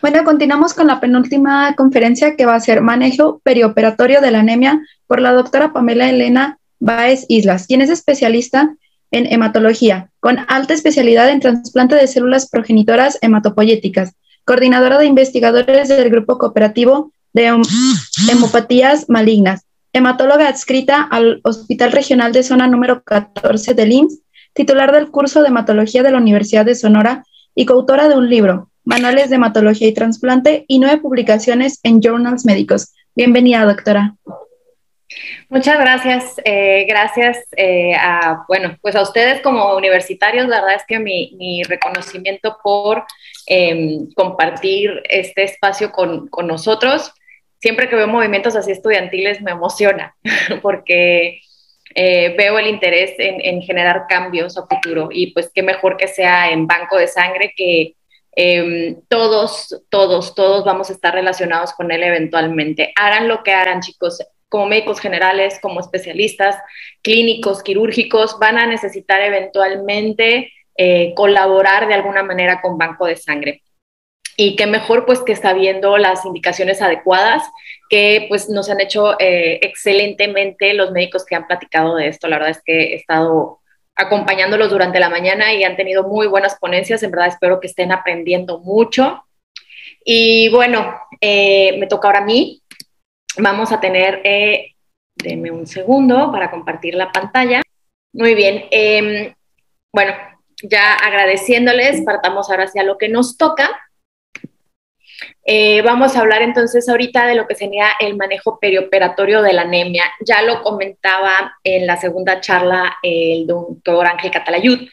Bueno, continuamos con la penúltima conferencia que va a ser Manejo Perioperatorio de la Anemia por la doctora Pamela Elena Báez Islas, quien es especialista en hematología, con alta especialidad en trasplante de células progenitoras hematopoyéticas, coordinadora de investigadores del Grupo Cooperativo de Hemopatías Malignas, hematóloga adscrita al Hospital Regional de Zona número 14 del IMSS, titular del curso de hematología de la Universidad de Sonora y coautora de un libro, Manuales de Hematología y Trasplante, y 9 publicaciones en journals médicos. Bienvenida, doctora. Muchas gracias, bueno, pues a ustedes como universitarios, la verdad es que mi reconocimiento por compartir este espacio con nosotros. Siempre que veo movimientos así estudiantiles me emociona, porque veo el interés en generar cambios a futuro, y pues qué mejor que sea en banco de sangre, que todos vamos a estar relacionados con él eventualmente. Hagan lo que hagan, chicos, como médicos generales, como especialistas clínicos, quirúrgicos, van a necesitar eventualmente colaborar de alguna manera con banco de sangre. Y qué mejor pues que sabiendo las indicaciones adecuadas que pues nos han hecho excelentemente los médicos que han platicado de esto. La verdad es que he estado acompañándolos durante la mañana y han tenido muy buenas ponencias. En verdad espero que estén aprendiendo mucho. Y bueno, me toca ahora a mí. Vamos a tener, denme un segundo para compartir la pantalla. Muy bien, bueno, ya agradeciéndoles, partamos ahora hacia lo que nos toca. Vamos a hablar entonces ahorita de lo que sería el manejo perioperatorio de la anemia. Ya lo comentaba en la segunda charla el doctor Ángel Catalayud,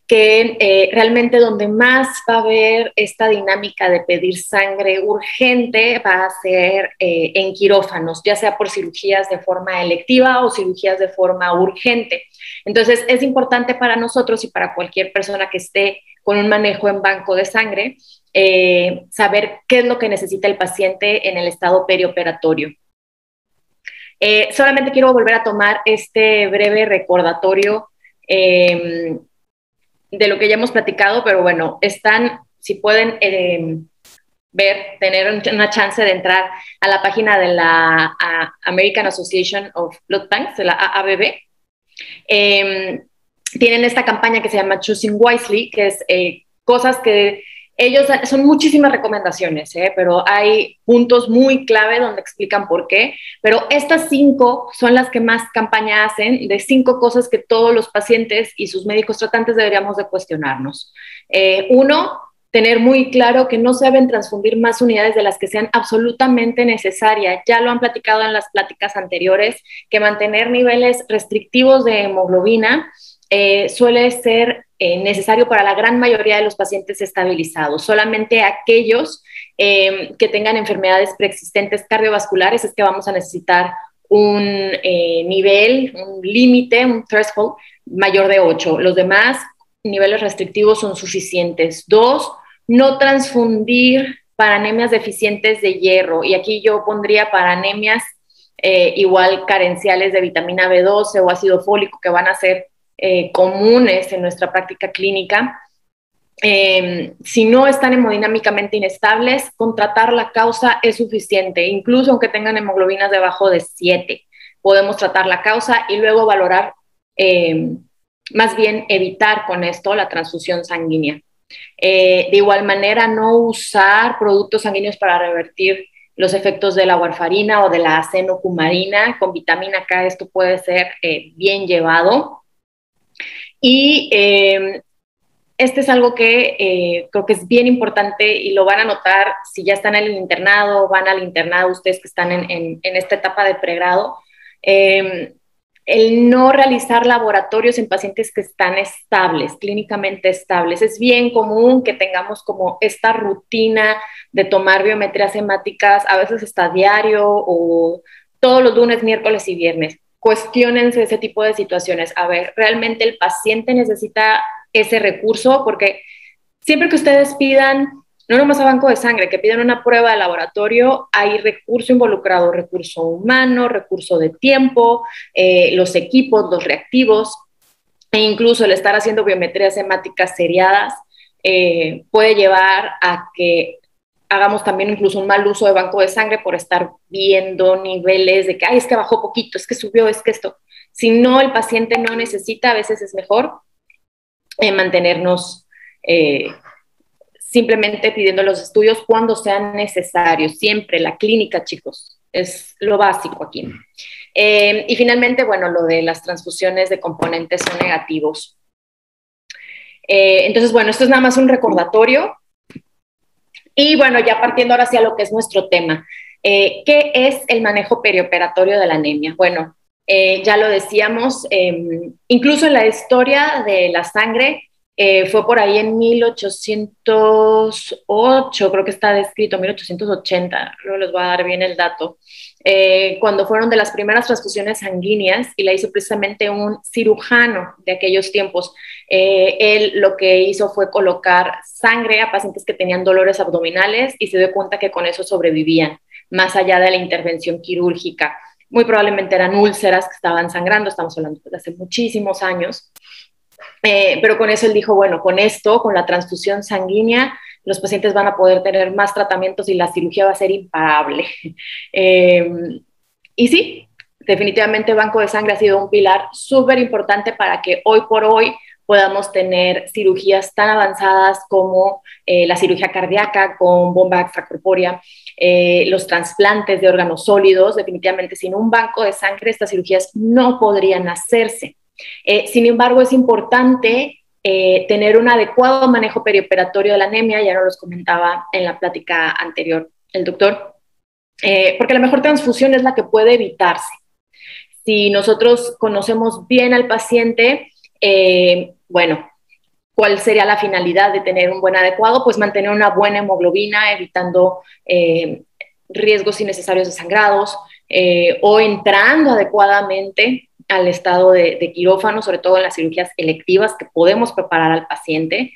que realmente donde más va a haber esta dinámica de pedir sangre urgente va a ser en quirófanos, ya sea por cirugías de forma electiva o cirugías de forma urgente. Entonces es importante para nosotros y para cualquier persona que esté con un manejo en banco de sangre, saber qué es lo que necesita el paciente en el estado perioperatorio. Solamente quiero volver a tomar este breve recordatorio de lo que ya hemos platicado, pero bueno, están, si pueden ver, tener una chance de entrar a la página de la American Association of Blood Banks, de la AABB. Tienen esta campaña que se llama Choosing Wisely, que es cosas que ellos, son muchísimas recomendaciones, pero hay puntos muy clave donde explican por qué, pero estas 5 son las que más campaña hacen, de 5 cosas que todos los pacientes y sus médicos tratantes deberíamos de cuestionarnos. Uno, tener muy claro que no se deben transfundir más unidades de las que sean absolutamente necesarias. Ya lo han platicado en las pláticas anteriores, que mantener niveles restrictivos de hemoglobina suele ser necesario para la gran mayoría de los pacientes estabilizados. Solamente aquellos que tengan enfermedades preexistentes cardiovasculares es que vamos a necesitar un nivel, un límite, un threshold mayor de 8. Los demás niveles restrictivos son suficientes. 2, no transfundir para anemias deficientes de hierro. Y aquí yo pondría para anemias igual carenciales de vitamina B12 o ácido fólico, que van a ser comunes en nuestra práctica clínica. Si no están hemodinámicamente inestables, con tratar la causa es suficiente, incluso aunque tengan hemoglobinas debajo de 7. Podemos tratar la causa y luego valorar, más bien evitar con esto la transfusión sanguínea. De igual manera, no usar productos sanguíneos para revertir los efectos de la warfarina o de la acenocumarina. Con vitamina K esto puede ser bien llevado. Y este es algo que creo que es bien importante y lo van a notar si ya están en el internado, van al internado, ustedes que están en esta etapa de pregrado. El no realizar laboratorios en pacientes que están estables, clínicamente estables. Es bien común que tengamos como esta rutina de tomar biometrías hemáticas, a veces hasta diario o todos los lunes, miércoles y viernes. Cuestiónense ese tipo de situaciones. A ver, ¿realmente el paciente necesita ese recurso? Porque siempre que ustedes pidan, no nomás a banco de sangre, que pidan una prueba de laboratorio, hay recurso involucrado, recurso humano, recurso de tiempo, los equipos, los reactivos, e incluso el estar haciendo biometrías hemáticas seriadas puede llevar a que hagamos también incluso un mal uso de banco de sangre por estar viendo niveles de que, ay, es que bajó poquito, es que subió, es que esto. Si no, el paciente no necesita, a veces es mejor mantenernos simplemente pidiendo los estudios cuando sean necesarios. Siempre la clínica, chicos, es lo básico aquí. Y finalmente, bueno, lo de las transfusiones de componentes son negativos. Entonces, bueno, esto es nada más un recordatorio. Y bueno, ya partiendo ahora hacia lo que es nuestro tema. ¿Qué es el manejo perioperatorio de la anemia? Bueno, ya lo decíamos, incluso en la historia de la sangre, fue por ahí en 1808, creo que está descrito, 1880, luego les voy a dar bien el dato, cuando fueron de las primeras transfusiones sanguíneas y la hizo precisamente un cirujano de aquellos tiempos. Él lo que hizo fue colocar sangre a pacientes que tenían dolores abdominales y se dio cuenta que con eso sobrevivían, más allá de la intervención quirúrgica. Muy probablemente eran úlceras que estaban sangrando, estamos hablando de hace muchísimos años. Pero con eso él dijo, bueno, con esto, con la transfusión sanguínea, los pacientes van a poder tener más tratamientos y la cirugía va a ser imparable. Y sí, definitivamente Banco de Sangre ha sido un pilar súper importante para que hoy por hoy podamos tener cirugías tan avanzadas como la cirugía cardíaca con bomba extracorpórea, los trasplantes de órganos sólidos. Definitivamente sin un banco de sangre estas cirugías no podrían hacerse. Sin embargo, es importante tener un adecuado manejo perioperatorio de la anemia, ya nos los comentaba en la plática anterior el doctor, porque la mejor transfusión es la que puede evitarse. Si nosotros conocemos bien al paciente, bueno, ¿cuál sería la finalidad de tener un buen adecuado? Pues mantener una buena hemoglobina, evitando riesgos innecesarios de sangrados o entrando adecuadamente al estado de quirófano, sobre todo en las cirugías electivas que podemos preparar al paciente,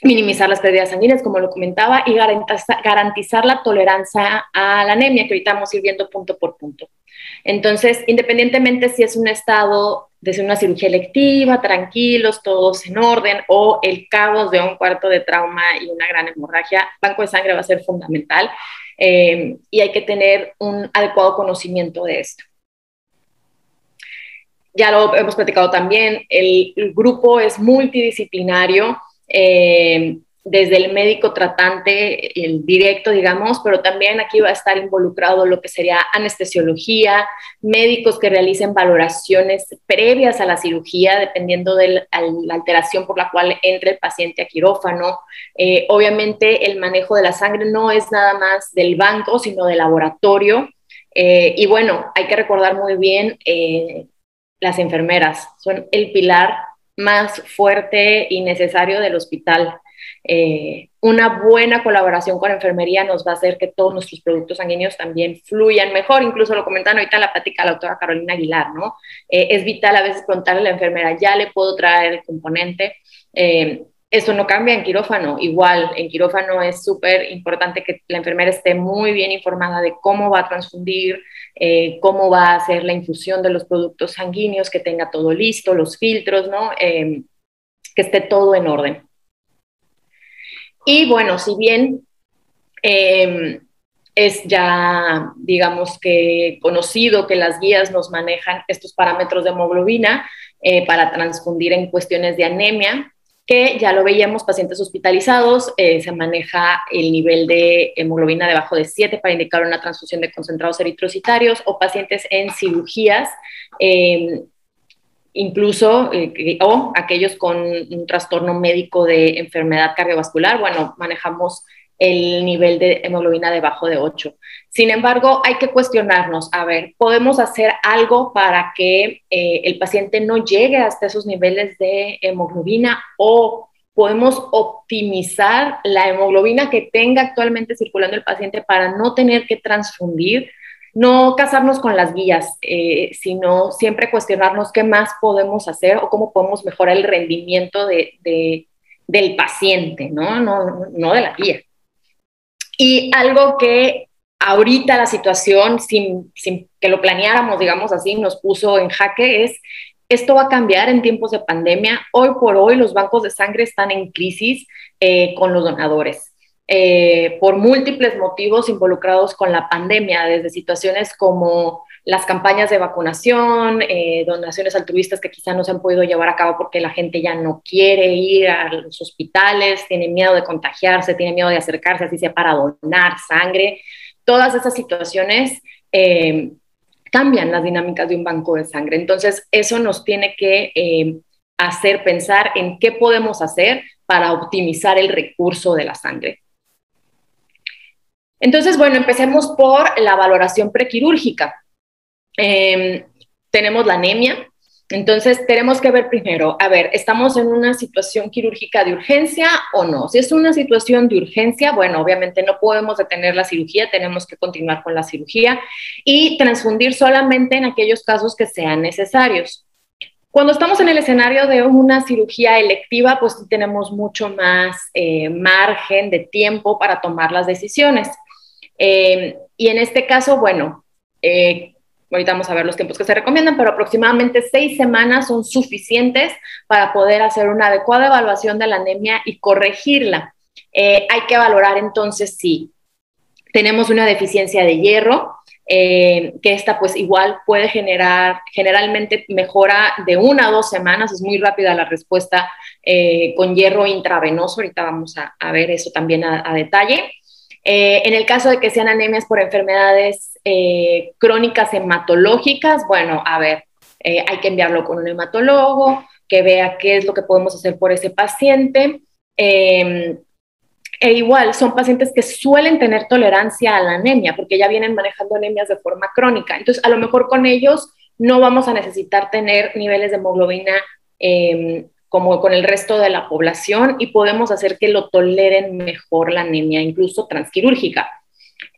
minimizar las pérdidas sanguíneas, como lo comentaba, y garantizar la tolerancia a la anemia, que ahorita vamos a ir viendo punto por punto. Entonces, independientemente si es un estado de una cirugía electiva, tranquilos, todos en orden, o el caos de un cuarto de trauma y una gran hemorragia, banco de sangre va a ser fundamental y hay que tener un adecuado conocimiento de esto. Ya lo hemos platicado también, el grupo es multidisciplinario, desde el médico tratante, el directo, digamos, pero también aquí va a estar involucrado lo que sería anestesiología, médicos que realicen valoraciones previas a la cirugía, dependiendo de la alteración por la cual entre el paciente a quirófano. Obviamente el manejo de la sangre no es nada más del banco, sino del laboratorio. Y bueno, hay que recordar muy bien, las enfermeras son el pilar más fuerte y necesario del hospital. Una buena colaboración con enfermería nos va a hacer que todos nuestros productos sanguíneos también fluyan mejor. Incluso lo comentaron ahorita en la plática la doctora Carolina Aguilar, ¿no? Es vital a veces preguntarle a la enfermera, ¿ya le puedo traer el componente? Eso no cambia en quirófano. Igual, en quirófano es súper importante que la enfermera esté muy bien informada de cómo va a transfundir, cómo va a hacer la infusión de los productos sanguíneos, que tenga todo listo, los filtros, ¿no? Que esté todo en orden. Y bueno, si bien es ya, digamos que conocido que las guías nos manejan estos parámetros de hemoglobina para transfundir en cuestiones de anemia, que ya lo veíamos, pacientes hospitalizados, se maneja el nivel de hemoglobina debajo de 7 para indicar una transfusión de concentrados eritrocitarios, o pacientes en cirugías, incluso, o aquellos con un trastorno médico de enfermedad cardiovascular, bueno, manejamos el nivel de hemoglobina debajo de 8. Sin embargo, hay que cuestionarnos, a ver, ¿podemos hacer algo para que el paciente no llegue hasta esos niveles de hemoglobina, o podemos optimizar la hemoglobina que tenga actualmente circulando el paciente para no tener que transfundir? No casarnos con las guías, sino siempre cuestionarnos qué más podemos hacer o cómo podemos mejorar el rendimiento del paciente, ¿no? No de la guía. Y algo que ahorita la situación, sin que lo planeáramos, digamos así, nos puso en jaque es, esto va a cambiar en tiempos de pandemia. Hoy por hoy los bancos de sangre están en crisis con los donadores. por múltiples motivos involucrados con la pandemia, desde situaciones como las campañas de vacunación, donaciones altruistas que quizá no se han podido llevar a cabo porque la gente ya no quiere ir a los hospitales, tiene miedo de contagiarse, tiene miedo de acercarse, así sea para donar sangre. Todas esas situaciones cambian las dinámicas de un banco de sangre. Entonces, eso nos tiene que hacer pensar en qué podemos hacer para optimizar el recurso de la sangre. Entonces, bueno, empecemos por la valoración prequirúrgica. Tenemos la anemia. Entonces, tenemos que ver primero, a ver, ¿estamos en una situación quirúrgica de urgencia o no? Si es una situación de urgencia, bueno, obviamente no podemos detener la cirugía, tenemos que continuar con la cirugía y transfundir solamente en aquellos casos que sean necesarios. Cuando estamos en el escenario de una cirugía electiva, pues tenemos mucho más margen de tiempo para tomar las decisiones. Y en este caso, bueno, ahorita vamos a ver los tiempos que se recomiendan, pero aproximadamente 6 semanas son suficientes para poder hacer una adecuada evaluación de la anemia y corregirla. Hay que valorar entonces si tenemos una deficiencia de hierro, que esta pues igual puede generar, generalmente mejora de 1 a 2 semanas, es muy rápida la respuesta con hierro intravenoso, ahorita vamos a ver eso también a detalle. En el caso de que sean anemias por enfermedades crónicas hematológicas, bueno, a ver, hay que enviarlo con un hematólogo, que vea qué es lo que podemos hacer por ese paciente. E igual, son pacientes que suelen tener tolerancia a la anemia, porque ya vienen manejando anemias de forma crónica. Entonces, a lo mejor con ellos no vamos a necesitar tener niveles de hemoglobina como con el resto de la población y podemos hacer que lo toleren mejor la anemia, incluso transquirúrgica.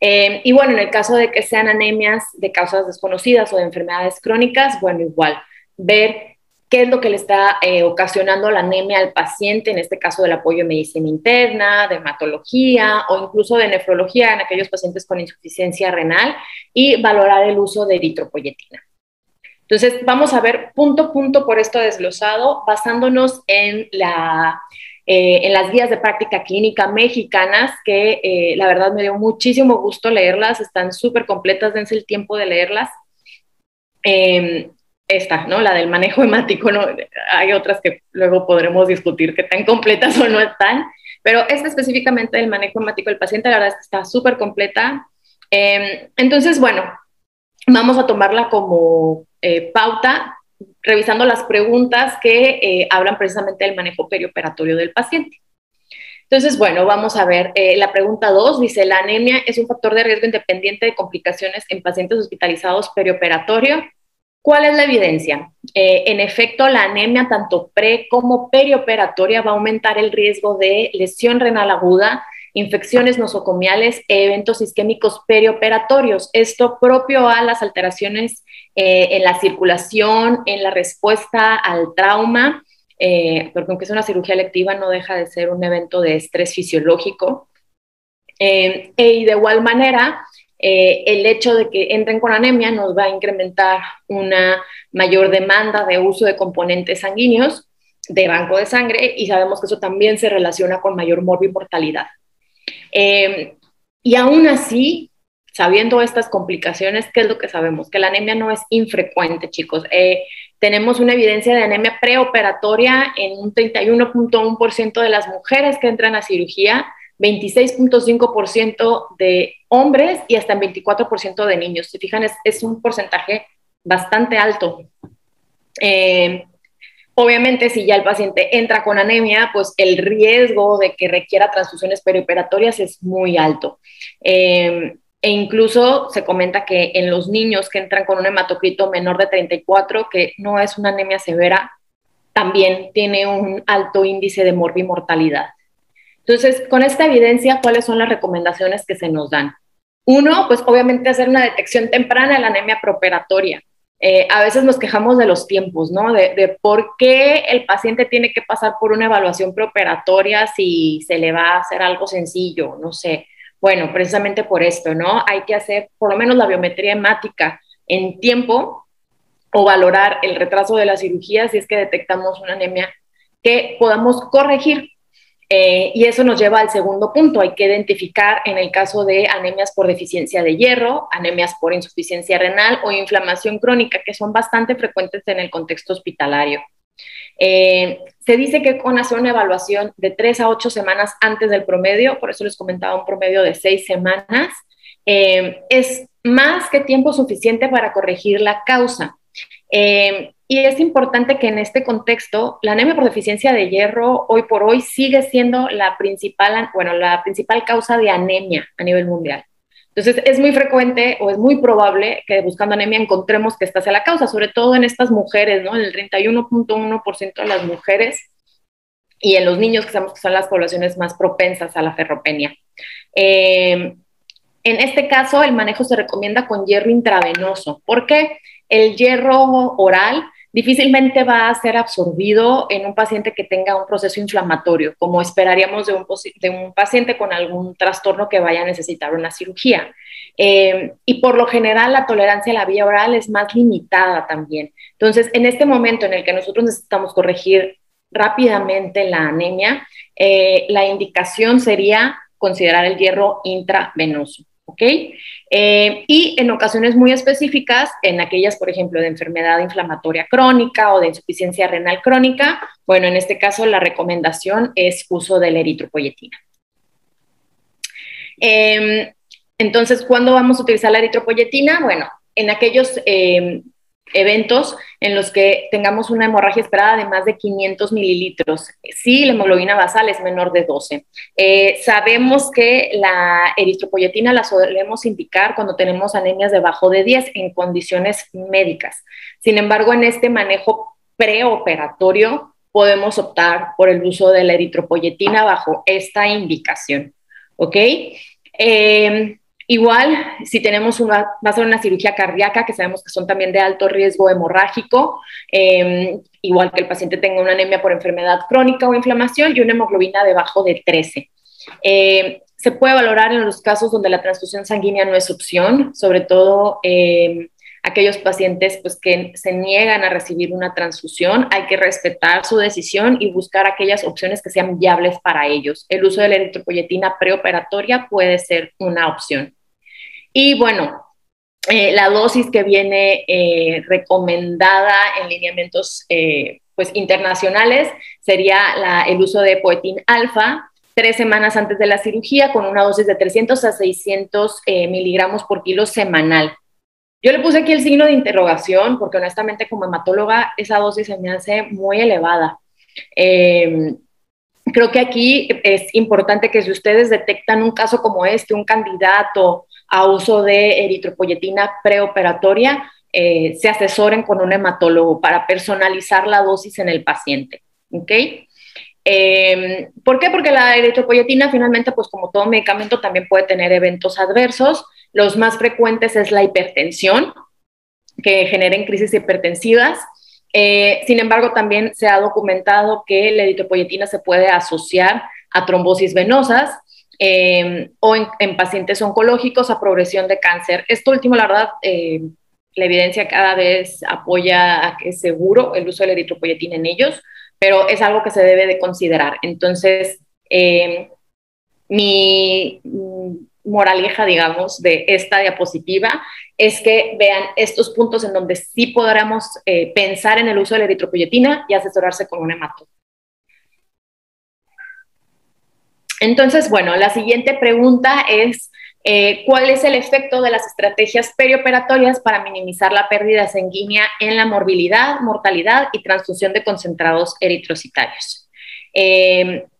Y bueno, en el caso de que sean anemias de causas desconocidas o de enfermedades crónicas, bueno, igual, ver qué es lo que le está ocasionando la anemia al paciente, en este caso del apoyo de medicina interna, de hematología o incluso de nefrología en aquellos pacientes con insuficiencia renal y valorar el uso de eritropoyetina. Entonces, vamos a ver punto a punto por esto desglosado, basándonos en las guías de práctica clínica mexicanas, que la verdad me dio muchísimo gusto leerlas, están súper completas, dense el tiempo de leerlas. Esta, ¿no? La del manejo hemático, ¿no? Hay otras que luego podremos discutir qué tan completas o no están, pero esta específicamente del manejo hemático del paciente, la verdad es que está súper completa. Entonces, bueno, vamos a tomarla como pauta, revisando las preguntas que hablan precisamente del manejo perioperatorio del paciente. Entonces, bueno, vamos a ver, la pregunta 2 dice, ¿la anemia es un factor de riesgo independiente de complicaciones en pacientes hospitalizados perioperatorio? ¿Cuál es la evidencia? En efecto, la anemia tanto pre como perioperatoria va a aumentar el riesgo de lesión renal aguda, infecciones nosocomiales e eventos isquémicos perioperatorios. Esto propio a las alteraciones en la circulación, en la respuesta al trauma, porque aunque es una cirugía electiva, no deja de ser un evento de estrés fisiológico. Y de igual manera, el hecho de que entren con anemia nos va a incrementar una mayor demanda de uso de componentes sanguíneos de banco de sangre y sabemos que eso también se relaciona con mayor morbimortalidad. Y aún así, sabiendo estas complicaciones, ¿qué es lo que sabemos? Que la anemia no es infrecuente, chicos. Tenemos una evidencia de anemia preoperatoria en un 31.1% de las mujeres que entran a cirugía, 26.5% de hombres y hasta en 24% de niños. Si fijan, es un porcentaje bastante alto. Obviamente, si ya el paciente entra con anemia, pues el riesgo de que requiera transfusiones perioperatorias es muy alto. E incluso se comenta que en los niños que entran con un hematocrito menor de 34, que no es una anemia severa, también tiene un alto índice de morbimortalidad. Entonces, con esta evidencia, ¿cuáles son las recomendaciones que se nos dan? Uno, pues obviamente hacer una detección temprana de la anemia preoperatoria. A veces nos quejamos de los tiempos, ¿no? De por qué el paciente tiene que pasar por una evaluación preoperatoria si se le va a hacer algo sencillo, no sé. Bueno, precisamente por esto, ¿no? Hay que hacer por lo menos la biometría hemática en tiempo o valorar el retraso de la cirugía si es que detectamos una anemia que podamos corregir. Y eso nos lleva al segundo punto. Hay que identificar en el caso de anemias por deficiencia de hierro, anemias por insuficiencia renal o inflamación crónica, que son bastante frecuentes en el contexto hospitalario. Se dice que con hacer una evaluación de 3 a 8 semanas antes del promedio, por eso les comentaba un promedio de 6 semanas, es más que tiempo suficiente para corregir la causa. Y es importante que en este contexto, la anemia por deficiencia de hierro hoy por hoy sigue siendo la principal causa de anemia a nivel mundial. Entonces, es muy frecuente o es muy probable que buscando anemia encontremos que esta sea la causa, sobre todo en estas mujeres, ¿no? En el 31.1% de las mujeres y en los niños, que sabemos que son las poblaciones más propensas a la ferropenia. En este caso, el manejo se recomienda con hierro intravenoso. ¿Por qué? El hierro oral difícilmente va a ser absorbido en un paciente que tenga un proceso inflamatorio, como esperaríamos de un paciente con algún trastorno que vaya a necesitar una cirugía. Y por lo general la tolerancia a la vía oral es más limitada también. Entonces, en este momento en el que nosotros necesitamos corregir rápidamente la anemia, la indicación sería considerar el hierro intravenoso. ¿Ok? Y en ocasiones muy específicas, en aquellas, por ejemplo, de enfermedad inflamatoria crónica o de insuficiencia renal crónica, bueno, en este caso la recomendación es uso de la eritropoyetina. Entonces, ¿cuándo vamos a utilizar la eritropoyetina? Bueno, en aquellos eventos en los que tengamos una hemorragia esperada de más de 500 mililitros. Sí, la hemoglobina basal es menor de 12. Sabemos que la eritropoyetina la solemos indicar cuando tenemos anemias debajo de 10 en condiciones médicas. Sin embargo, en este manejo preoperatorio podemos optar por el uso de la eritropoyetina bajo esta indicación. ¿Ok? Igual, si tenemos va a ser una cirugía cardíaca, que sabemos que son también de alto riesgo hemorrágico, igual que el paciente tenga una anemia por enfermedad crónica o inflamación y una hemoglobina debajo de 13. Se puede valorar en los casos donde la transfusión sanguínea no es opción, sobre todo aquellos pacientes pues, que se niegan a recibir una transfusión. Hay que respetar su decisión y buscar aquellas opciones que sean viables para ellos. El uso de la eritropoyetina preoperatoria puede ser una opción. Y bueno, la dosis que viene recomendada en lineamientos pues, internacionales sería el uso de Poetin alfa 3 semanas antes de la cirugía con una dosis de 300 a 600 miligramos por kilo semanal. Yo le puse aquí el signo de interrogación porque honestamente como hematóloga esa dosis se me hace muy elevada. Creo que aquí es importante que si ustedes detectan un caso como este, un candidato a uso de eritropoyetina preoperatoria, se asesoren con un hematólogo para personalizar la dosis en el paciente. ¿Ok? ¿Por qué? Porque la eritropoyetina finalmente, pues como todo medicamento, también puede tener eventos adversos. Los más frecuentes es la hipertensión, que generen crisis hipertensivas. Sin embargo, también se ha documentado que la eritropoyetina se puede asociar a trombosis venosas o en pacientes oncológicos a progresión de cáncer. Esto último, la verdad, la evidencia cada vez apoya a que es seguro el uso de la eritropoyetina en ellos, pero es algo que se debe de considerar. Entonces, mi moraleja, digamos, de esta diapositiva es que vean estos puntos en donde sí podremos pensar en el uso de la eritropoyetina y asesorarse con un hematólogo. Entonces, bueno, la siguiente pregunta es ¿cuál es el efecto de las estrategias perioperatorias para minimizar la pérdida sanguínea en la morbilidad, mortalidad y transfusión de concentrados eritrocitarios?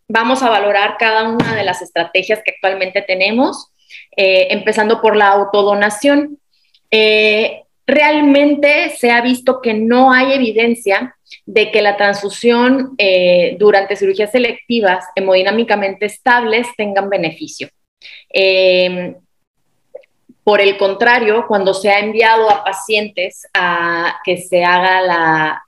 Vamos a valorar cada una de las estrategias que actualmente tenemos, empezando por la autodonación. Realmente se ha visto que no hay evidencia de que la transfusión durante cirugías selectivas hemodinámicamente estables tengan beneficio. Por el contrario, cuando se ha enviado a pacientes a que se haga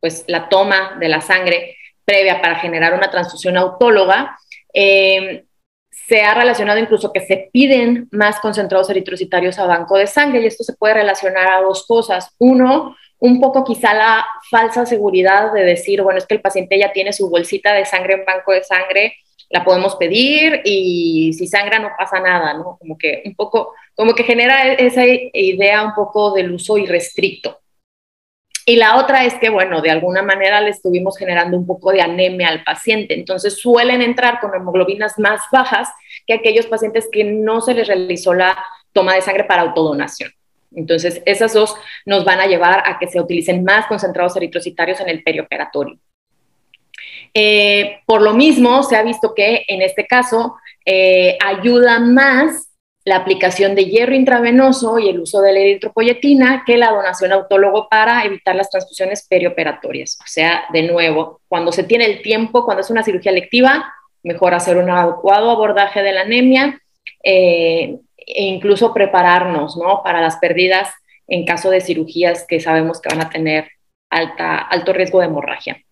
pues, la toma de la sangre previa para generar una transfusión autóloga, se ha relacionado incluso que se piden más concentrados eritrocitarios a banco de sangre, y esto se puede relacionar a dos cosas. Uno, un poco quizá la falsa seguridad de decir, bueno, es que el paciente ya tiene su bolsita de sangre en banco de sangre, la podemos pedir y si sangra no pasa nada, ¿no? Como que un poco, como que genera esa idea un poco del uso irrestricto. Y la otra es que, bueno, de alguna manera le estuvimos generando un poco de anemia al paciente. Entonces suelen entrar con hemoglobinas más bajas que aquellos pacientes que no se les realizó la toma de sangre para autodonación. Entonces, esas dos nos van a llevar a que se utilicen más concentrados eritrocitarios en el perioperatorio. Por lo mismo, se ha visto que en este caso ayuda más la aplicación de hierro intravenoso y el uso de la eritropoyetina que la donación autólogo para evitar las transfusiones perioperatorias. O sea, de nuevo, cuando se tiene el tiempo, cuando es una cirugía electiva, mejor hacer un adecuado abordaje de la anemia e incluso prepararnos, ¿no?, para las pérdidas en caso de cirugías que sabemos que van a tener alto riesgo de hemorragia.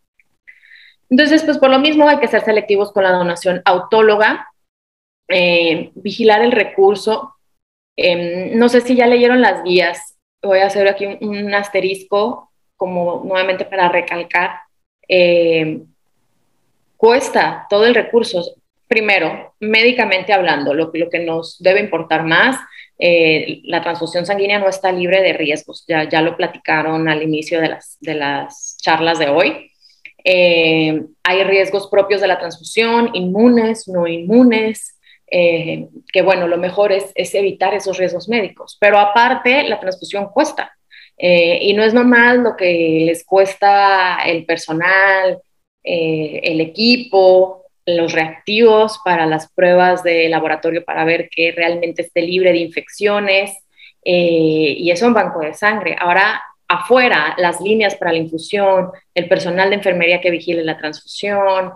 Entonces, pues por lo mismo hay que ser selectivos con la donación autóloga, vigilar el recurso. No sé si ya leyeron las guías, voy a hacer aquí un asterisco como nuevamente para recalcar. Cuesta todo el recurso. Primero, médicamente hablando, lo que nos debe importar más, la transfusión sanguínea no está libre de riesgos, ya lo platicaron al inicio de las charlas de hoy. Hay riesgos propios de la transfusión, inmunes, no inmunes, que bueno, lo mejor es evitar esos riesgos médicos, pero aparte la transfusión cuesta, y no es nomás lo que les cuesta el personal, el equipo, los reactivos para las pruebas de laboratorio para ver que realmente esté libre de infecciones, y eso en banco de sangre. Ahora, afuera, las líneas para la infusión, el personal de enfermería que vigile la transfusión,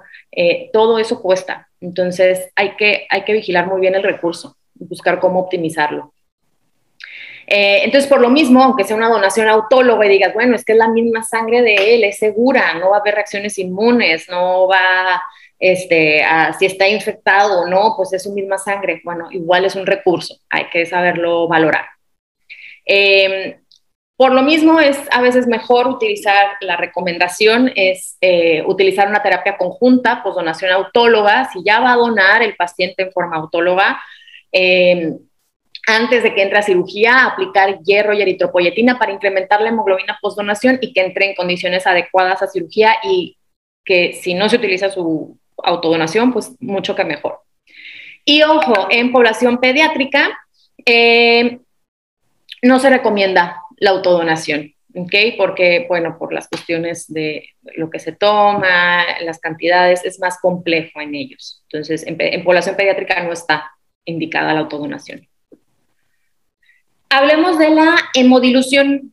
todo eso cuesta. Entonces, hay que vigilar muy bien el recurso y buscar cómo optimizarlo. Entonces, por lo mismo, aunque sea una donación autóloga y digas, bueno, es que es la misma sangre de él, es segura, no va a haber reacciones inmunes, no va si está infectado o no, pues es su misma sangre. Bueno, igual es un recurso, hay que saberlo valorar. Por lo mismo, es a veces mejor utilizar, la recomendación es utilizar una terapia conjunta, pues donación autóloga. Si ya va a donar el paciente en forma autóloga, antes de que entre a cirugía, aplicar hierro y eritropoyetina para incrementar la hemoglobina postdonación y que entre en condiciones adecuadas a cirugía, y que si no se utiliza su autodonación, pues mucho que mejor. Y ojo, en población pediátrica no se recomienda la autodonación, ¿ok? Porque, bueno, por las cuestiones de lo que se toma, las cantidades, es más complejo en ellos. Entonces, en población pediátrica no está indicada la autodonación. Hablemos de la hemodilución.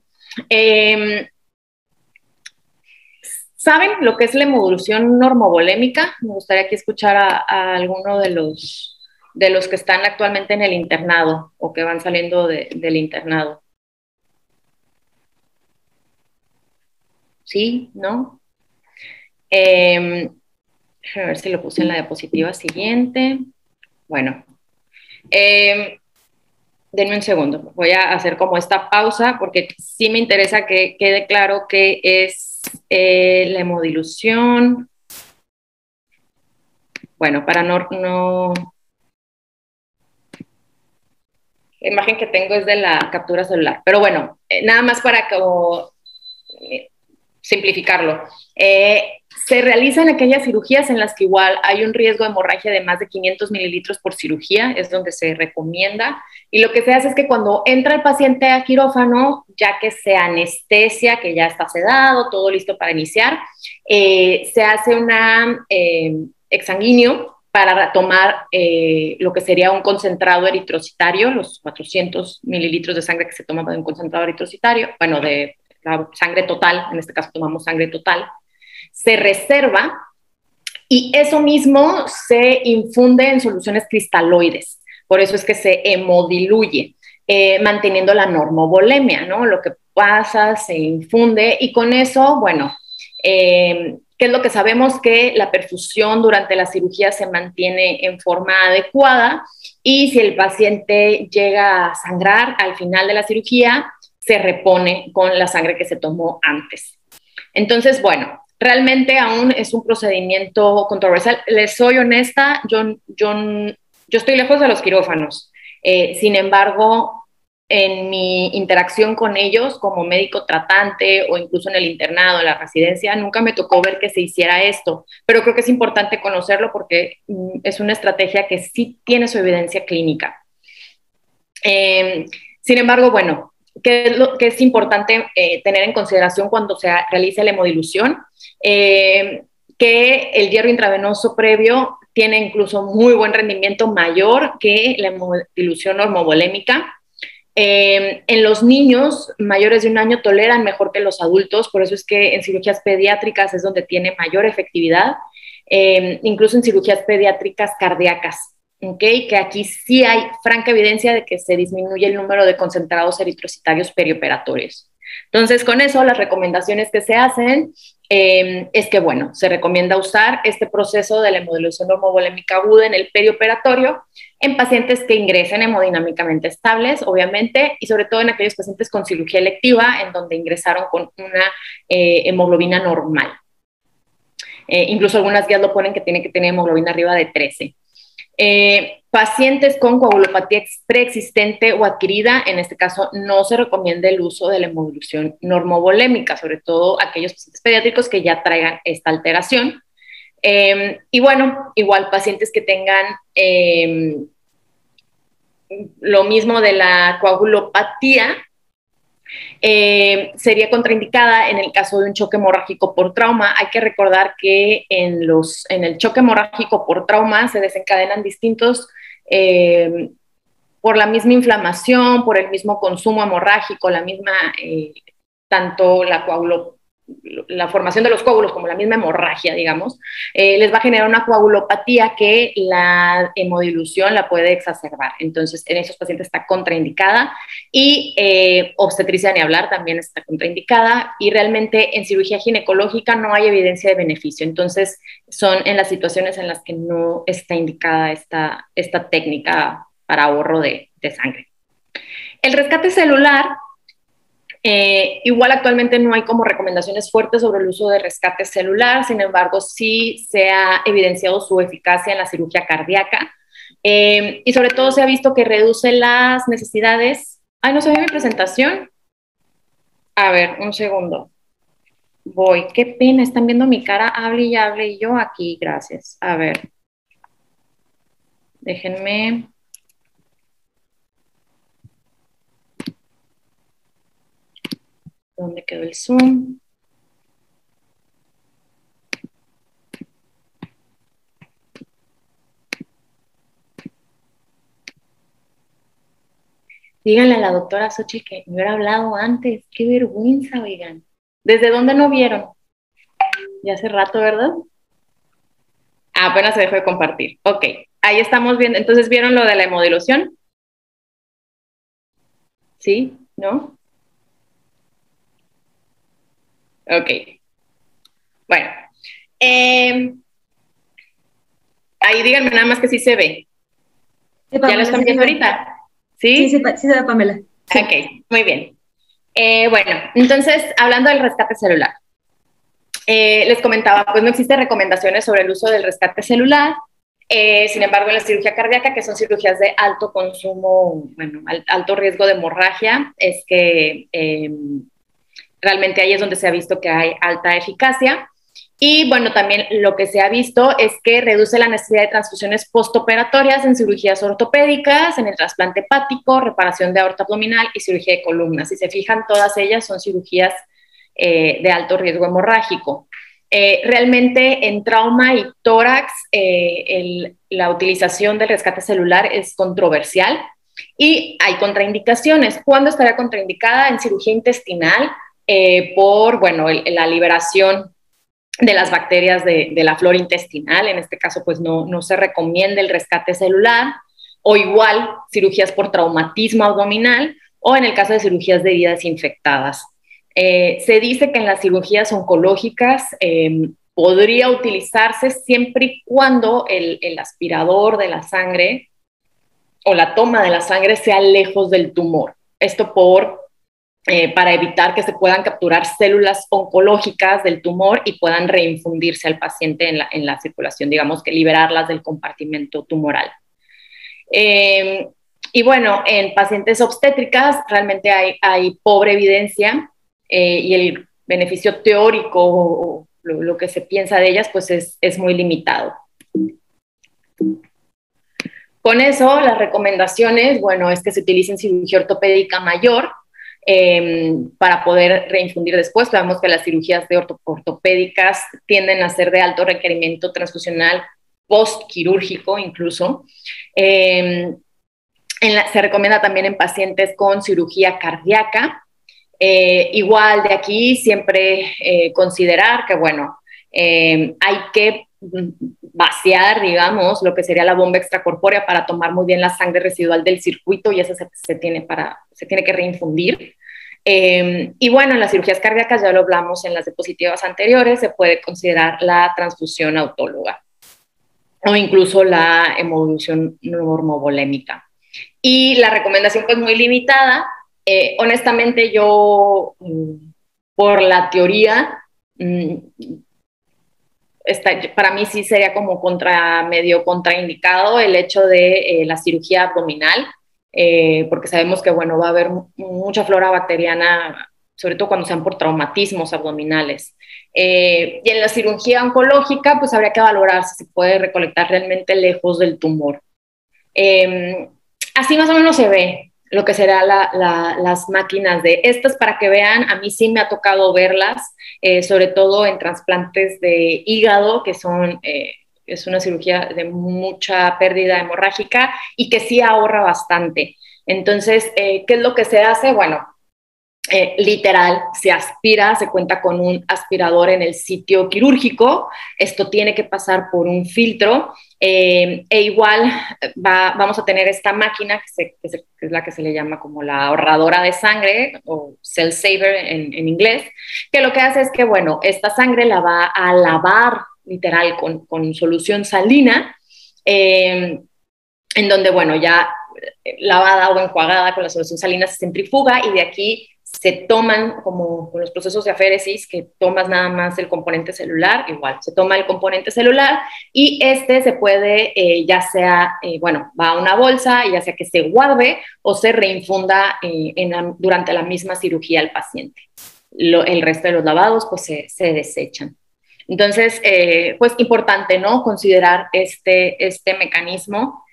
¿Saben lo que es la hemodilución normovolémica? Me gustaría aquí escuchar a alguno de los que están actualmente en el internado o que van saliendo del internado. ¿Sí? ¿No? A ver si lo puse en la diapositiva siguiente. Bueno. Denme un segundo, voy a hacer como esta pausa porque sí me interesa que quede claro qué es la hemodilución. Bueno, para no... La imagen que tengo es de la captura celular, pero bueno, nada más para como, simplificarlo. Se realizan aquellas cirugías en las que igual hay un riesgo de hemorragia de más de 500 mililitros por cirugía, es donde se recomienda. Y lo que se hace es que cuando entra el paciente a quirófano, ya que se anestesia, que ya está sedado, todo listo para iniciar, se hace una exsanguíneo para tomar lo que sería un concentrado eritrocitario, los 400 mililitros de sangre que se toma de un concentrado eritrocitario, bueno, de la sangre total, en este caso tomamos sangre total, se reserva y eso mismo se infunde en soluciones cristaloides. Por eso es que se hemodiluye, manteniendo la normovolemia, ¿no? Lo que pasa, se infunde y con eso, bueno, ¿qué es lo que sabemos? Que la perfusión durante la cirugía se mantiene en forma adecuada y si el paciente llega a sangrar al final de la cirugía, se repone con la sangre que se tomó antes. Entonces, bueno, realmente aún es un procedimiento controversial. Les soy honesta, yo estoy lejos de los quirófanos. Sin embargo, en mi interacción con ellos como médico tratante o incluso en el internado, en la residencia, nunca me tocó ver que se hiciera esto, pero creo que es importante conocerlo porque es una estrategia que sí tiene su evidencia clínica. Sin embargo, bueno, ¿qué es lo que es importante tener en consideración cuando se realiza la hemodilución? Que el hierro intravenoso previo tiene incluso muy buen rendimiento, mayor que la hemodilución normovolémica. En los niños mayores de 1 año toleran mejor que los adultos, por eso es que en cirugías pediátricas es donde tiene mayor efectividad, incluso en cirugías pediátricas cardíacas, ¿okay? Que aquí sí hay franca evidencia de que se disminuye el número de concentrados eritrocitarios perioperatorios. Entonces, con eso, las recomendaciones que se hacen es que, bueno, se recomienda usar este proceso de la hemodilución normovolémica aguda en el perioperatorio en pacientes que ingresen hemodinámicamente estables, obviamente, y sobre todo en aquellos pacientes con cirugía electiva, en donde ingresaron con una hemoglobina normal. Incluso algunas guías lo ponen que tiene que tener hemoglobina arriba de 13. Pacientes con coagulopatía preexistente o adquirida, en este caso no se recomienda el uso de la hemodilución normovolémica, sobre todo aquellos pacientes pediátricos que ya traigan esta alteración. Y bueno, igual pacientes que tengan lo mismo de la coagulopatía, sería contraindicada en el caso de un choque hemorrágico por trauma. Hay que recordar que en el choque hemorrágico por trauma se desencadenan distintos, por la misma inflamación, por el mismo consumo hemorrágico, la misma, tanto la formación de los coágulos como la misma hemorragia, digamos, les va a generar una coagulopatía que la hemodilución la puede exacerbar. Entonces, en esos pacientes está contraindicada y obstetricia ni hablar también está contraindicada y realmente en cirugía ginecológica no hay evidencia de beneficio. Entonces, son en las situaciones en las que no está indicada esta técnica para ahorro de sangre. El rescate celular, igual actualmente no hay como recomendaciones fuertes sobre el uso de rescate celular, sin embargo sí se ha evidenciado su eficacia en la cirugía cardíaca y sobre todo se ha visto que reduce las necesidades. Ay, no se ve mi presentación. A ver, un segundo. Voy, qué pena, están viendo mi cara, hable y yo aquí, gracias. A ver, déjenme. ¿Dónde quedó el Zoom? Díganle a la doctora Xochitl que me hubiera hablado antes. Qué vergüenza, oigan. ¿Desde dónde no vieron? Ya hace rato, ¿verdad? Apenas se dejó de compartir. Ok, ahí estamos viendo. Entonces, ¿vieron lo de la hemodilución? ¿Sí? ¿No? Ok. Bueno. Ahí díganme nada más que sí se ve. Sí, Pamela, ¿ya lo están viendo ahorita? ¿Sí? Sí, se ve, Pamela. Sí. Ok, muy bien. Bueno, entonces, hablando del rescate celular. Les comentaba, pues no existen recomendaciones sobre el uso del rescate celular. Sin embargo, en la cirugía cardíaca, que son cirugías de alto consumo, bueno, alto riesgo de hemorragia, es que realmente ahí es donde se ha visto que hay alta eficacia. Y bueno, también lo que se ha visto es que reduce la necesidad de transfusiones postoperatorias en cirugías ortopédicas, en el trasplante hepático, reparación de aorta abdominal y cirugía de columna. Si se fijan, todas ellas son cirugías de alto riesgo hemorrágico. Realmente en trauma y tórax la utilización del rescate celular es controversial y hay contraindicaciones. ¿Cuándo estaría contraindicada? En cirugía intestinal por, bueno, la liberación de las bacterias de la flora intestinal. En este caso, pues no se recomienda el rescate celular, o igual cirugías por traumatismo abdominal, o en el caso de cirugías de heridas infectadas. Se dice que en las cirugías oncológicas podría utilizarse siempre y cuando el aspirador de la sangre o la toma de la sangre sea lejos del tumor. Esto por para evitar que se puedan capturar células oncológicas del tumor y puedan reinfundirse al paciente en la circulación, digamos que liberarlas del compartimento tumoral. Y bueno, en pacientes obstétricas realmente hay pobre evidencia y el beneficio teórico o lo que se piensa de ellas pues es muy limitado. Con eso, las recomendaciones, bueno, es que se utilicen cirugía ortopédica mayor para poder reinfundir después. Sabemos que las cirugías de ortopédicas tienden a ser de alto requerimiento transfusional postquirúrgico incluso. Se recomienda también en pacientes con cirugía cardíaca. Igual de aquí siempre considerar que, bueno, hay que vaciar, digamos, lo que sería la bomba extracorpórea para tomar muy bien la sangre residual del circuito y esa se tiene que reinfundir. Y bueno, en las cirugías cardíacas, ya lo hablamos en las diapositivas anteriores, se puede considerar la transfusión autóloga o incluso la hemodilución normovolémica. Y la recomendación pues muy limitada. Honestamente yo, por la teoría, para mí sí sería como medio contraindicado el hecho de la cirugía abdominal, porque sabemos que, bueno, va a haber mucha flora bacteriana, sobre todo cuando sean por traumatismos abdominales. Y en la cirugía oncológica, pues habría que valorar si se puede recolectar realmente lejos del tumor. Así más o menos se ve lo que serán las máquinas de estas, para que vean. A mí sí me ha tocado verlas, sobre todo en trasplantes de hígado, que es una cirugía de mucha pérdida hemorrágica y que sí ahorra bastante. Entonces, ¿qué es lo que se hace? Bueno, literal, se aspira, se cuenta con un aspirador en el sitio quirúrgico. Esto tiene que pasar por un filtro, e igual vamos a tener esta máquina que es la que se le llama como la ahorradora de sangre o cell saver en inglés, que lo que hace es que, bueno, esta sangre la va a lavar literal con solución salina, en donde, bueno, ya lavada o enjuagada con la solución salina se centrifuga y de aquí se toman, como con los procesos de aféresis, que tomas nada más el componente celular, igual, se toma el componente celular y se puede, ya sea, bueno, va a una bolsa, ya sea que se guarde o se reinfunda durante la misma cirugía al paciente. El resto de los lavados, pues, se desechan. Entonces, pues, importante, ¿no?, considerar este mecanismo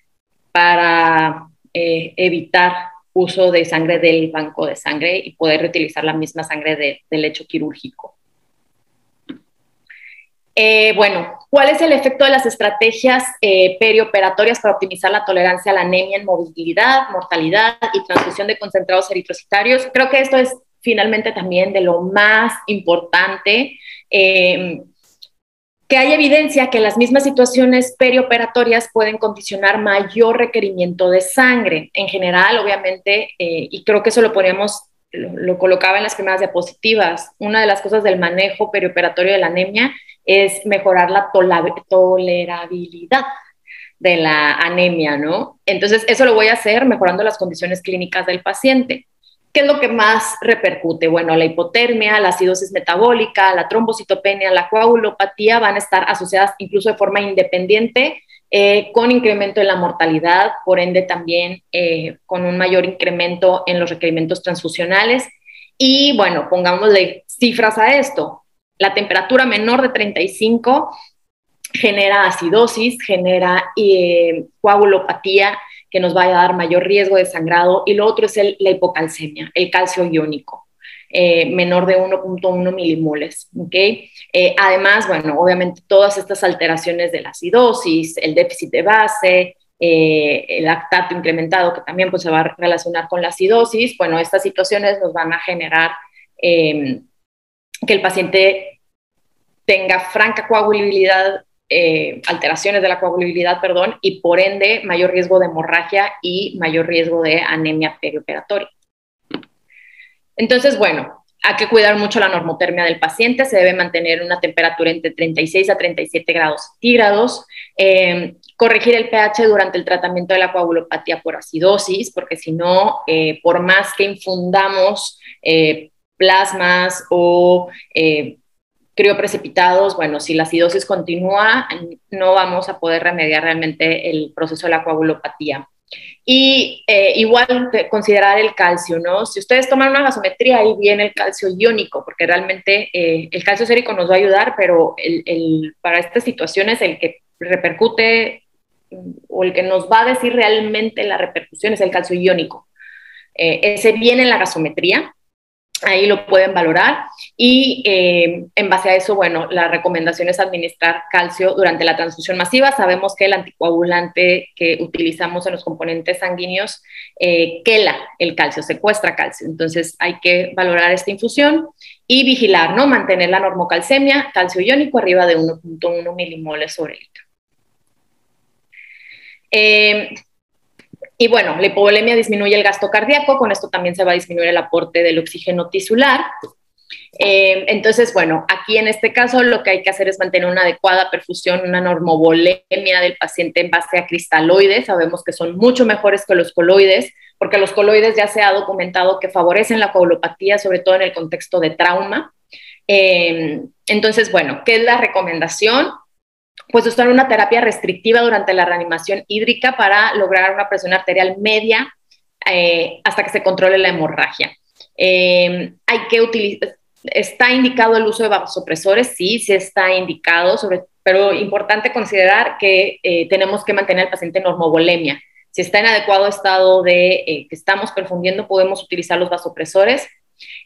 para evitar uso de sangre del banco de sangre y poder reutilizar la misma sangre del lecho quirúrgico. Bueno, ¿cuál es el efecto de las estrategias perioperatorias para optimizar la tolerancia a la anemia en movilidad, mortalidad y transfusión de concentrados eritrocitarios? Creo que esto es finalmente también de lo más importante, que hay evidencia que las mismas situaciones perioperatorias pueden condicionar mayor requerimiento de sangre. En general, obviamente, y creo que eso lo colocaba en las primeras diapositivas, una de las cosas del manejo perioperatorio de la anemia es mejorar la tolerabilidad de la anemia, ¿no? Entonces, eso lo voy a hacer mejorando las condiciones clínicas del paciente. ¿Qué es lo que más repercute? Bueno, la hipotermia, la acidosis metabólica, la trombocitopenia, la coagulopatía van a estar asociadas incluso de forma independiente con incremento en la mortalidad, por ende también con un mayor incremento en los requerimientos transfusionales. Y bueno, pongámosle cifras a esto. La temperatura menor de 35 genera acidosis, genera coagulopatía, que nos vaya a dar mayor riesgo de sangrado, y lo otro es la hipocalcemia, el calcio iónico, menor de 1.1 milimoles, ¿okay? Además, bueno, obviamente todas estas alteraciones de la acidosis, el déficit de base, el lactato incrementado, que también pues, se va a relacionar con la acidosis, bueno, estas situaciones nos van a generar que el paciente tenga franca coagulabilidad, alteraciones de la coagulabilidad, perdón, y por ende mayor riesgo de hemorragia y mayor riesgo de anemia perioperatoria. Entonces, bueno, Hay que cuidar mucho la normotermia del paciente, se debe mantener una temperatura entre 36 a 37 grados centígrados, corregir el pH durante el tratamiento de la coagulopatía por acidosis, porque si no, por más que infundamos plasmas o crioprecipitados, bueno, si la acidosis continúa, no vamos a poder remediar realmente el proceso de la coagulopatía. Y igual considerar el calcio, ¿no? Si ustedes toman una gasometría, ahí viene el calcio iónico, porque realmente el calcio sérico nos va a ayudar, pero para estas situaciones el que repercute o el que nos va a decir realmente la repercusión es el calcio iónico. Ese viene en la gasometría, ahí lo pueden valorar y en base a eso, bueno, la recomendación es administrar calcio durante la transfusión masiva. Sabemos que el anticoagulante que utilizamos en los componentes sanguíneos quela el calcio, secuestra calcio. Entonces hay que valorar esta infusión y vigilar, ¿no? Mantener la normocalcemia, calcio iónico arriba de 1.1 milimoles sobre litro. Y bueno, la hipovolemia disminuye el gasto cardíaco, con esto también se va a disminuir el aporte del oxígeno tisular. Entonces, bueno, aquí en este caso lo que hay que hacer es mantener una adecuada perfusión, una normovolemia del paciente en base a cristaloides. Sabemos que son mucho mejores que los coloides, porque los coloides ya se ha documentado que favorecen la coagulopatía, sobre todo en el contexto de trauma. Entonces, bueno, ¿qué es la recomendación? Pues usar una terapia restrictiva durante la reanimación hídrica para lograr una presión arterial media hasta que se controle la hemorragia. Hay que utilizar, ¿está indicado el uso de vasopresores? Sí, sí está indicado, pero importante considerar que tenemos que mantener al paciente en normovolemia. Si está en adecuado estado de que estamos perfundiendo, podemos utilizar los vasopresores.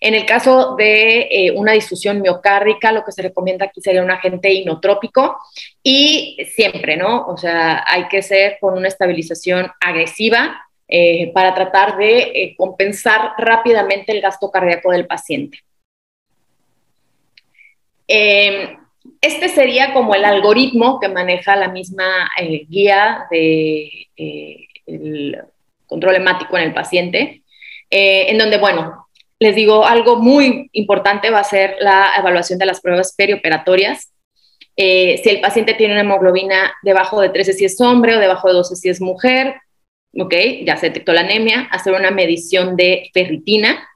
En el caso de una disfunción miocárdica, lo que se recomienda aquí sería un agente inotrópico y siempre, ¿no? O sea, hay que ser con una estabilización agresiva para tratar de compensar rápidamente el gasto cardíaco del paciente. Este sería como el algoritmo que maneja la misma guía de el control hemático en el paciente, en donde, bueno, les digo, algo muy importante va a ser la evaluación de las pruebas perioperatorias. Si el paciente tiene una hemoglobina debajo de 13 si es hombre o debajo de 12 si es mujer, ok, ya se detectó la anemia, hacer una medición de ferritina.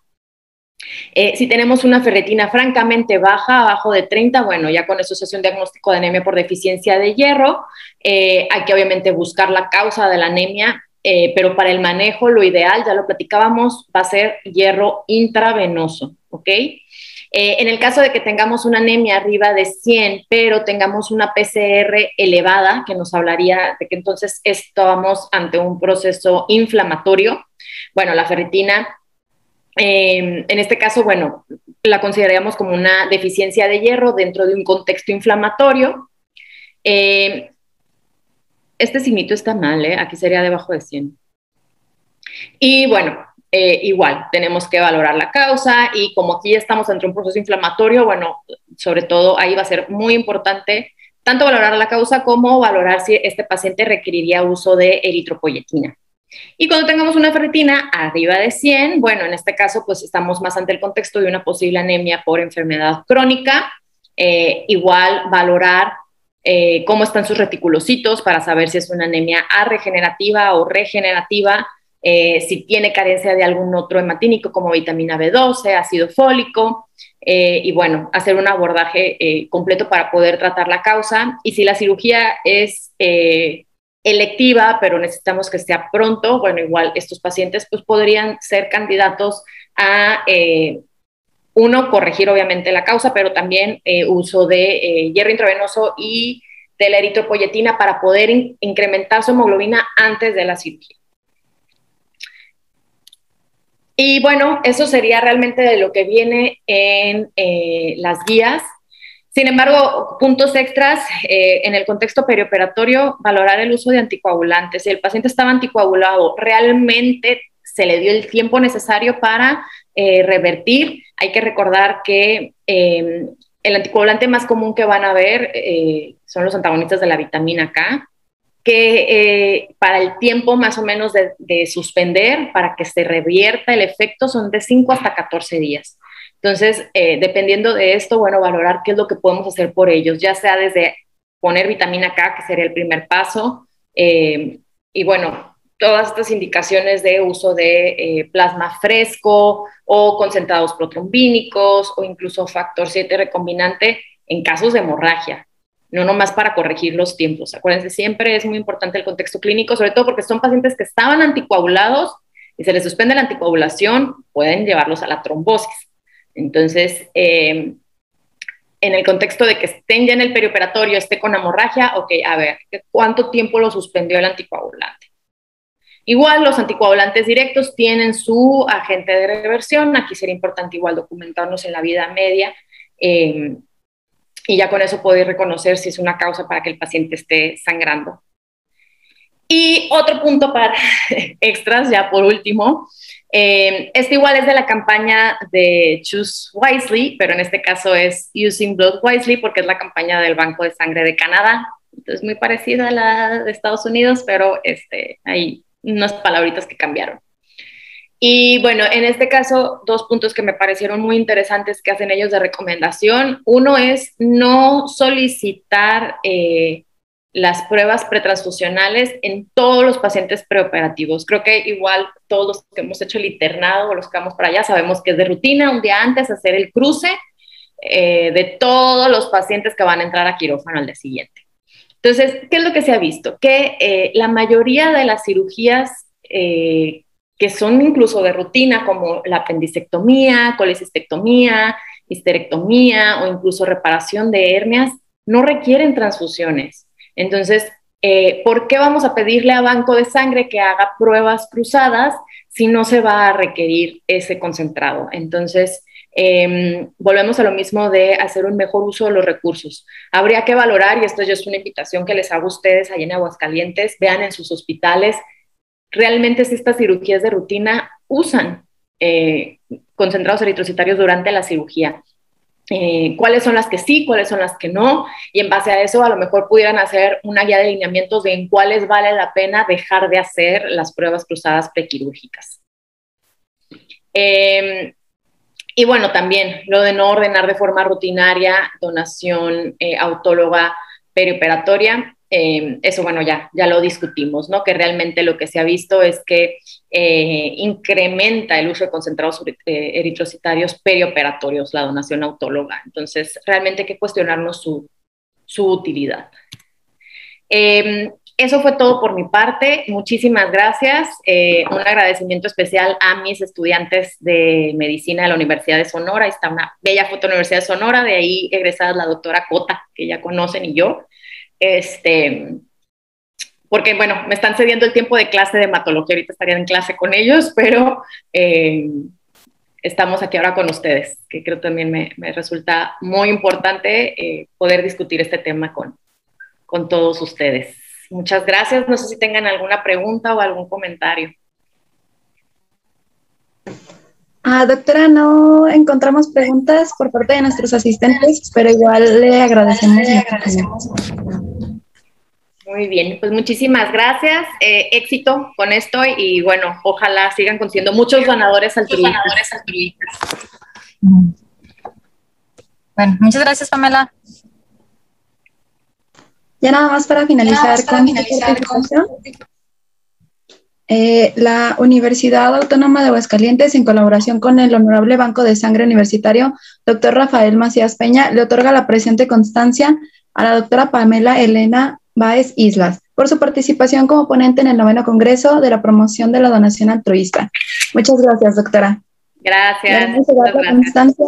Si tenemos una ferritina francamente baja, abajo de 30, bueno, ya con eso se hace un diagnóstico de anemia por deficiencia de hierro. Hay que obviamente buscar la causa de la anemia, pero para el manejo lo ideal, ya lo platicábamos, va a ser hierro intravenoso, ¿ok? En el caso de que tengamos una anemia arriba de 100, pero tengamos una PCR elevada, que nos hablaría de que entonces estamos ante un proceso inflamatorio, bueno, la ferritina, en este caso, bueno, la consideraríamos como una deficiencia de hierro dentro de un contexto inflamatorio. Este signito está mal, aquí sería debajo de 100. Y bueno, igual, tenemos que valorar la causa y como aquí estamos entre un proceso inflamatorio, bueno, sobre todo ahí va a ser muy importante tanto valorar la causa como valorar si este paciente requeriría uso de eritropoyetina. Y cuando tengamos una ferritina arriba de 100, bueno, en este caso pues estamos más ante el contexto de una posible anemia por enfermedad crónica, igual valorar cómo están sus reticulocitos para saber si es una anemia regenerativa o regenerativa, si tiene carencia de algún otro hematínico como vitamina B12, ácido fólico, y bueno, hacer un abordaje completo para poder tratar la causa. Y si la cirugía es electiva, pero necesitamos que sea pronto, bueno, igual estos pacientes pues podrían ser candidatos a uno, corregir obviamente la causa, pero también uso de hierro intravenoso y de la eritropoyetina para poder incrementar su hemoglobina antes de la cirugía. Y bueno, eso sería realmente de lo que viene en las guías. Sin embargo, puntos extras, en el contexto perioperatorio, valorar el uso de anticoagulantes. Si el paciente estaba anticoagulado, realmente se le dio el tiempo necesario para revertir. Hay que recordar que el anticoagulante más común que van a ver son los antagonistas de la vitamina K, que para el tiempo más o menos de suspender, para que se revierta el efecto, son de 5 hasta 14 días. Entonces, dependiendo de esto, bueno, valorar qué es lo que podemos hacer por ellos, ya sea desde poner vitamina K, que sería el primer paso, y bueno, todas estas indicaciones de uso de plasma fresco o concentrados protrombínicos o incluso factor 7 recombinante en casos de hemorragia, no nomás para corregir los tiempos. Acuérdense, siempre es muy importante el contexto clínico, sobre todo porque son pacientes que estaban anticoagulados y se les suspende la anticoagulación, pueden llevarlos a la trombosis. Entonces, en el contexto de que estén ya en el perioperatorio, esté con hemorragia, ok, a ver, ¿cuánto tiempo lo suspendió el anticoagulante? Igual los anticoagulantes directos tienen su agente de reversión, aquí sería importante igual documentarnos en la vida media, y ya con eso poder reconocer si es una causa para que el paciente esté sangrando. Y otro punto para extras, ya por último, este igual es de la campaña de Choose Wisely, pero en este caso es Using Blood Wisely porque es la campaña del Banco de Sangre de Canadá. Entonces, muy parecida a la de Estados Unidos, pero hay unas palabritas que cambiaron. Y bueno, en este caso, dos puntos que me parecieron muy interesantes que hacen ellos de recomendación. Uno es no solicitar las pruebas pretransfusionales en todos los pacientes preoperativos. Creo que igual todos los que hemos hecho el internado o los que vamos para allá sabemos que es de rutina un día antes hacer el cruce de todos los pacientes que van a entrar a quirófano al día siguiente. Entonces, ¿qué es lo que se ha visto? Que la mayoría de las cirugías que son incluso de rutina, como la apendicectomía, colecistectomía, histerectomía o incluso reparación de hernias, no requieren transfusiones. Entonces, ¿por qué vamos a pedirle a Banco de Sangre que haga pruebas cruzadas si no se va a requerir ese concentrado? Entonces, volvemos a lo mismo de hacer un mejor uso de los recursos. Habría que valorar, y esto ya es una invitación que les hago a ustedes allá en Aguascalientes, vean en sus hospitales, realmente si estas cirugías de rutina usan concentrados eritrocitarios durante la cirugía. Cuáles son las que sí, cuáles son las que no, y en base a eso a lo mejor pudieran hacer una guía de lineamientos de en cuáles vale la pena dejar de hacer las pruebas cruzadas prequirúrgicas. Y bueno, también lo de no ordenar de forma rutinaria donación autóloga perioperatoria, eso bueno, ya lo discutimos, ¿no? Que realmente lo que se ha visto es que incrementa el uso de concentrados eritrocitarios perioperatorios, la donación autóloga. Entonces, realmente hay que cuestionarnos su utilidad. Eso fue todo por mi parte. Muchísimas gracias. Un agradecimiento especial a mis estudiantes de medicina de la Universidad de Sonora. Ahí está una bella foto de la Universidad de Sonora. De ahí egresada la doctora Cota, que ya conocen, y yo. Porque, bueno, me están cediendo el tiempo de clase de hematología. Ahorita estaría en clase con ellos, pero estamos aquí ahora con ustedes, que creo también me resulta muy importante poder discutir este tema con todos ustedes. Muchas gracias. No sé si tengan alguna pregunta o algún comentario. Doctora, no encontramos preguntas por parte de nuestros asistentes, pero igual le agradecemos. Muy bien, pues muchísimas gracias. Éxito con esto y bueno, ojalá sigan consiguiendo muchos donadores altruistas. Bueno, muchas gracias, Pamela. Ya nada más para finalizar con participación. La Universidad Autónoma de Aguascalientes, en colaboración con el Honorable Banco de Sangre Universitario, doctor Rafael Macías Peña, le otorga la presente constancia a la doctora Pamela Elena Báez Islas por su participación como ponente en el 9º Congreso de la Promoción de la Donación Altruista. Muchas gracias, doctora. Gracias. La constancia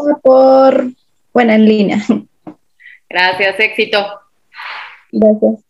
en línea. Gracias, éxito. Gracias.